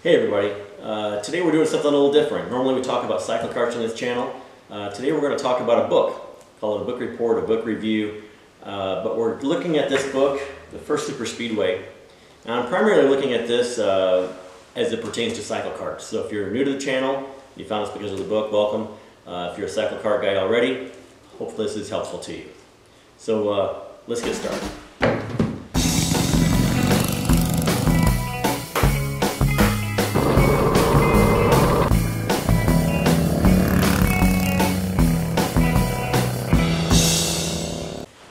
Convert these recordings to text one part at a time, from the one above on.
Hey everybody, today we're doing something a little different. Normally we talk about CycleKarts on this channel. Today we're going to talk about a book, call it a book report, a book review, but we're looking at this book, the First Super Speedway. And I'm primarily looking at this as it pertains to CycleKarts. So if you're new to the channel, you found us because of the book, welcome. If you're a CycleKart guy already, hopefully this is helpful to you. So let's get started.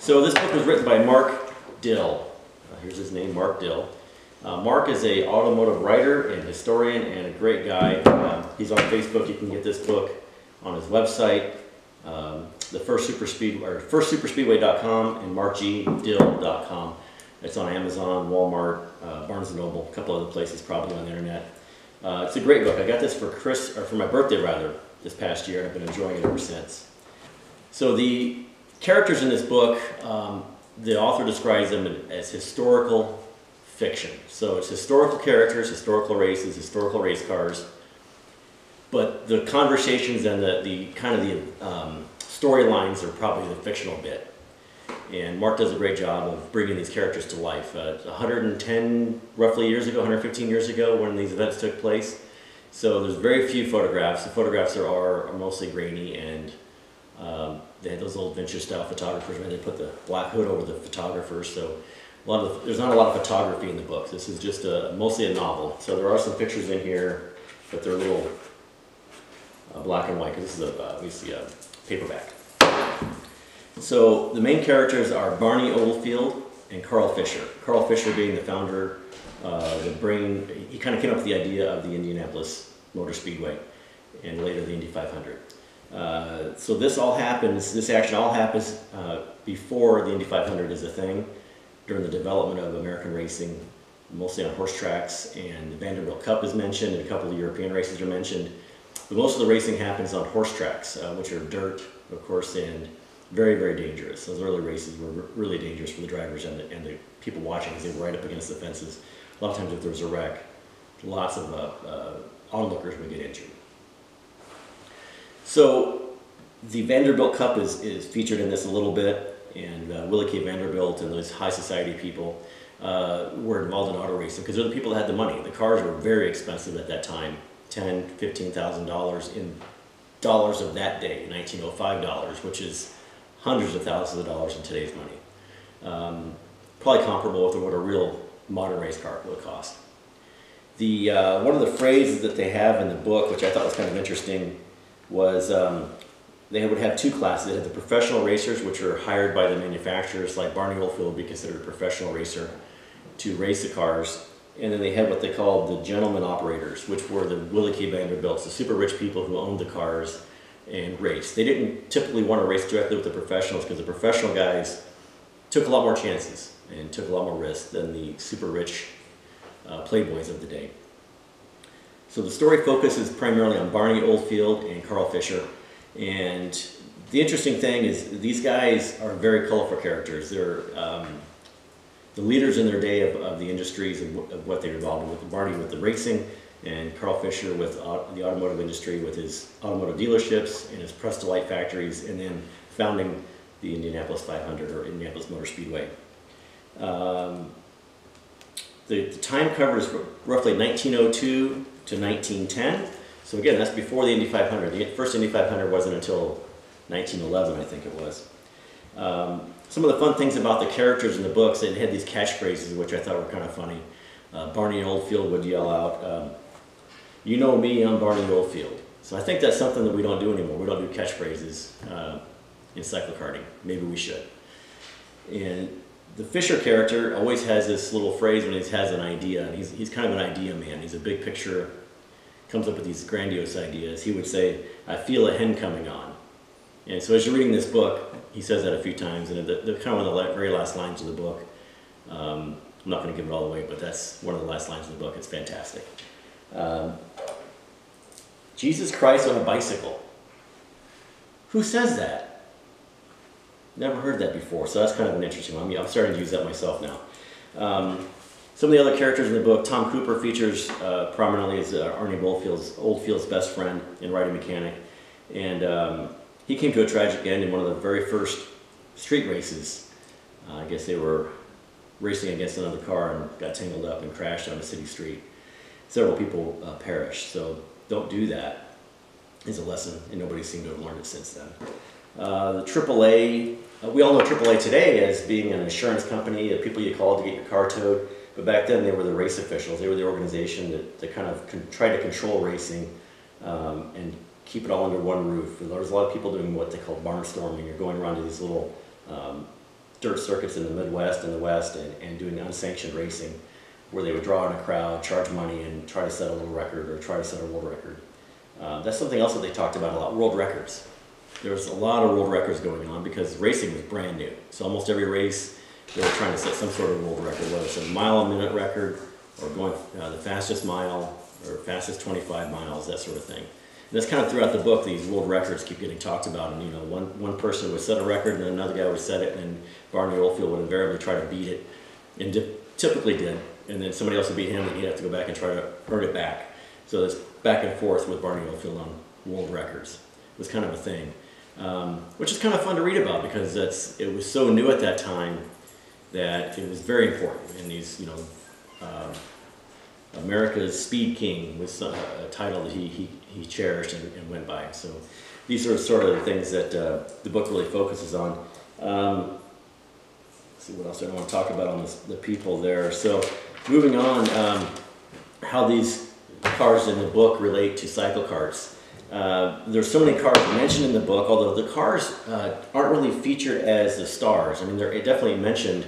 So this book was written by Mark Dill. Here's his name, Mark Dill. Mark is an automotive writer and historian and a great guy. He's on Facebook. You can get this book on his website, the First Super Speedway, or firstsuperspeedway.com and markgdill.com. It's on Amazon, Walmart, Barnes & Noble, a couple other places probably on the internet. It's a great book. I got this for my birthday rather, this past year, and I've been enjoying it ever since. So the characters in this book, the author describes them as historical fiction. So it's historical characters, historical races, historical race cars, but the conversations and the storylines are probably the fictional bit. And Mark does a great job of bringing these characters to life. 110 roughly years ago, 115 years ago when these events took place. So there's very few photographs. The photographs are mostly grainy, and they had those old vintage style photographers where they put the black hood over the photographers. So there's not a lot of photography in the book. This is just mostly a novel. So there are some pictures in here, but they're a little black and white because this is obviously a paperback. So the main characters are Barney Oldfield and Carl Fisher. Carl Fisher being the founder, he kind of came up with the idea of the Indianapolis Motor Speedway and later the Indy 500. So this action all happens before the Indy 500 is a thing, during the development of American racing, mostly on horse tracks, and the Vanderbilt Cup is mentioned, and a couple of European races are mentioned. But most of the racing happens on horse tracks, which are dirt, of course, and very, very dangerous. Those early races were really dangerous for the drivers and the people watching because they were right up against the fences. A lot of times if there was a wreck, lots of onlookers would get injured. So the Vanderbilt Cup is featured in this a little bit, and Willie K. Vanderbilt and those high society people were involved in auto racing because they're the people that had the money. The cars were very expensive at that time, $10,000, $15,000 in dollars of that day, 1905 dollars, which is hundreds of thousands of dollars in today's money. Probably comparable with what a real modern race car would cost. One of the phrases that they have in the book, which I thought was kind of interesting, was they would have two classes. They had the professional racers, which are hired by the manufacturers, like Barney Oldfield would be considered a professional racer to race the cars. And then they had what they called the gentleman operators, which were the Willie K. Vanderbilts, the super rich people who owned the cars and raced. They didn't typically want to race directly with the professionals because the professional guys took a lot more chances and took a lot more risks than the super rich playboys of the day. So the story focuses primarily on Barney Oldfield and Carl Fisher. And the interesting thing is these guys are very colorful characters. They're the leaders in their day of the industries of what they're involved with. Barney with the racing, and Carl Fisher with the automotive industry with his automotive dealerships and his press-to-light factories, and then founding the Indianapolis 500 or Indianapolis Motor Speedway. The time covered is roughly 1902 to 1910. So again, that's before the Indy 500. The first Indy 500 wasn't until 1911, I think it was. Some of the fun things about the characters in the books, they had these catchphrases, which I thought were kind of funny. Barney Oldfield would yell out, "You know me, I'm Barney Oldfield." So I think that's something that we don't do anymore. We don't do catchphrases in cyclekarting. Maybe we should. And the Fisher character always has this little phrase when he has an idea, and he's kind of an idea man. He's a big picture, comes up with these grandiose ideas. He would say, "I feel a hen coming on." And so as you're reading this book, he says that a few times, and they're kind of one of the very last lines of the book. I'm not going to give it all away, but that's one of the last lines of the book. It's fantastic. Jesus Christ on a bicycle. Who says that? Never heard that before, so that's kind of an interesting one. I'm starting to use that myself now. Some of the other characters in the book, Tom Cooper features prominently as Arnie Oldfield's best friend and riding mechanic. And he came to a tragic end in one of the very first street races. I guess they were racing against another car and got tangled up and crashed on a city street. Several people perished, so don't do that is a lesson, and nobody seemed to have learned it since then. The AAA, we all know AAA today as being an insurance company, people you call to get your car towed. But back then they were the race officials. They were the organization that kind of tried to control racing and keep it all under one roof. There was a lot of people doing what they call barnstorming. You're going around to these little dirt circuits in the Midwest and the West and doing unsanctioned racing where they would draw in a crowd, charge money, and try to set a little record or try to set a world record. That's something else that they talked about a lot, world records. There was a lot of world records going on because racing was brand new. So almost every race they were trying to set some sort of world record, whether it's a mile-a-minute record or going the fastest mile or fastest 25 miles, that sort of thing. And that's kind of throughout the book, these world records keep getting talked about. And you know, one person would set a record and then another guy would set it, and Barney Oldfield would invariably try to beat it, and typically did. And then somebody else would beat him and he'd have to go back and try to earn it back. So it's back and forth with Barney Oldfield on world records. It was kind of a thing, which is kind of fun to read about because it was so new at that time that it was very important. And these, you know, America's Speed King was a title that he cherished and went by. So these are sort of the things that the book really focuses on. Let's see what else I want to talk about on the people there. So moving on, how these cars in the book relate to CycleKarts. There's so many cars mentioned in the book, although the cars aren't really featured as the stars. I mean, they're definitely mentioned,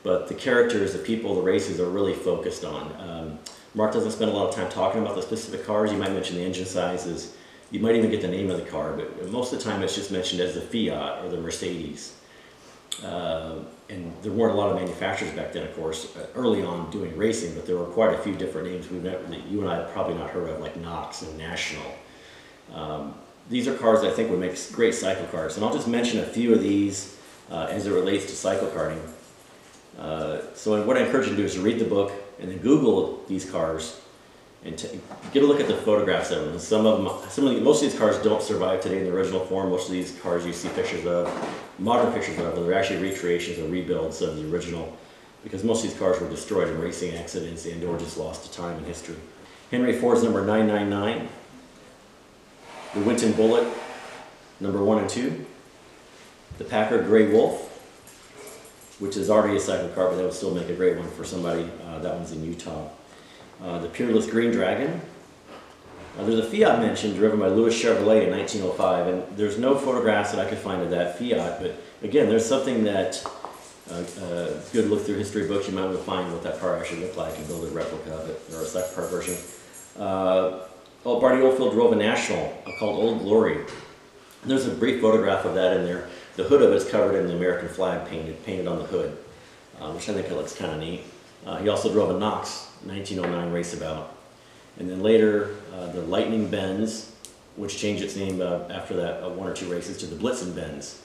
but the characters, the people, the races are really focused on. Mark doesn't spend a lot of time talking about the specific cars. You might mention the engine sizes. You might even get the name of the car, but most of the time it's just mentioned as the Fiat or the Mercedes. And there weren't a lot of manufacturers back then, of course, early on doing racing, but there were quite a few different names that you and I have probably not heard of, like Knox and National. These are cars that I think would make great CycleKarts, and I'll just mention a few of these as it relates to cyclekarting. So what I encourage you to do is to read the book and then Google these cars and get a look at the photographs of them. Most of these cars don't survive today in the original form. Most of these cars you see pictures of, modern pictures of, they're actually recreations or rebuilds of the original, because most of these cars were destroyed in racing accidents and or just lost to time in history. Henry Ford's number 999, the Winton Bullet, number 1 and 2, the Packard Grey Wolf, which is already a CycleKart, but that would still make a great one for somebody. That one's in Utah. The Peerless Green Dragon. There's a Fiat mentioned driven by Louis Chevrolet in 1905, and there's no photographs that I could find of that Fiat, but again, there's something that good look through history books, you might be able to find what that car actually looked like and build a replica of it, or a CycleKart version. Barney Oldfield drove a National called Old Glory. There's a brief photograph of that in there. The hood of it is covered in the American flag painted on the hood, which I think looks kind of neat. He also drove a Knox 1909 raceabout. And then later, the Lightning Benz, which changed its name after that 1 or 2 races to the Blitzen Benz,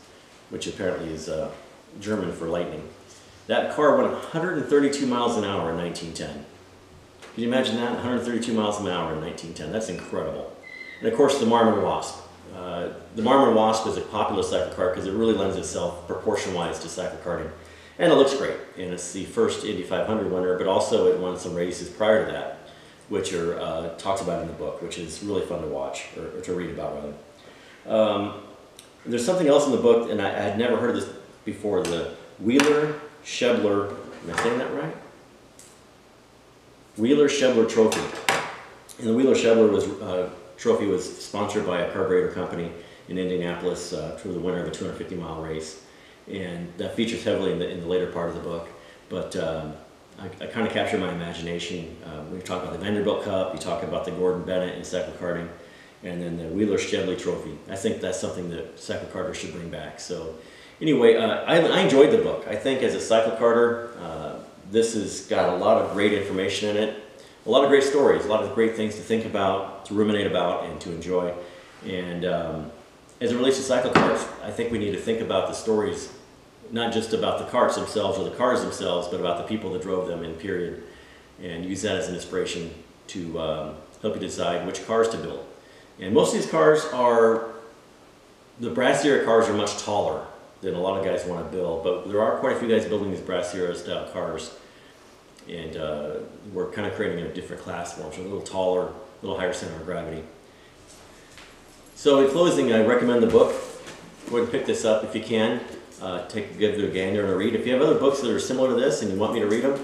which apparently is German for lightning. That car went 132 miles an hour in 1910. Can you imagine that? 132 miles an hour in 1910. That's incredible. And of course, the Marmon Wasp. The Marmon Wasp is a popular CycleKart because it really lends itself proportion-wise to cyclekarting. And it looks great. And it's the first Indy 500 winner, but also it won some races prior to that, which are talked about in the book, which is really fun to watch, or to read about, rather. There's something else in the book, and I had never heard of this before, the Wheeler-Shebler, am I saying that right? Wheeler-Shebler Trophy. And the Wheeler-Shebler trophy was sponsored by a carburetor company in Indianapolis for the winner of a 250-mile race. And that features heavily in the later part of the book. But I kind of captured my imagination. We talk about the Vanderbilt Cup, you talk about the Gordon Bennett in cyclekarting, and then the Wheeler-Shebler Trophy. I think that's something that cyclekarters should bring back. So anyway, I enjoyed the book. I think as a cyclekarter, this has got a lot of great information in it, a lot of great stories, a lot of great things to think about, to ruminate about, and to enjoy. And as it relates to cyclekarts, I think we need to think about the stories, not just about the karts themselves or the cars themselves, but about the people that drove them in period. and use that as an inspiration to help you decide which cars to build. And most of these cars the Brass Zero cars are much taller than a lot of guys want to build, but there are quite a few guys building these Brass Zero style cars, and we're kind of creating a different class for them, so a little taller, a little higher center of gravity. So in closing, I recommend the book. Go ahead and pick this up if you can. Give it a gander and a read. If you have other books that are similar to this and you want me to read them,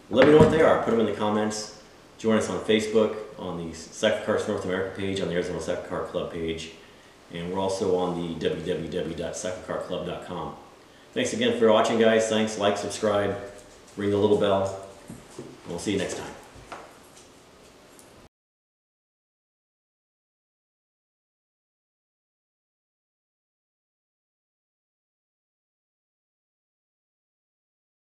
let me know what they are. Put them in the comments. Join us on Facebook, on the CycleKarts North America page, on the Arizona CycleKart Club page, and we're also on the www.cyclekartclub.com. Thanks again for watching, guys. Thanks. Like, subscribe, ring the little bell. We'll see you next time.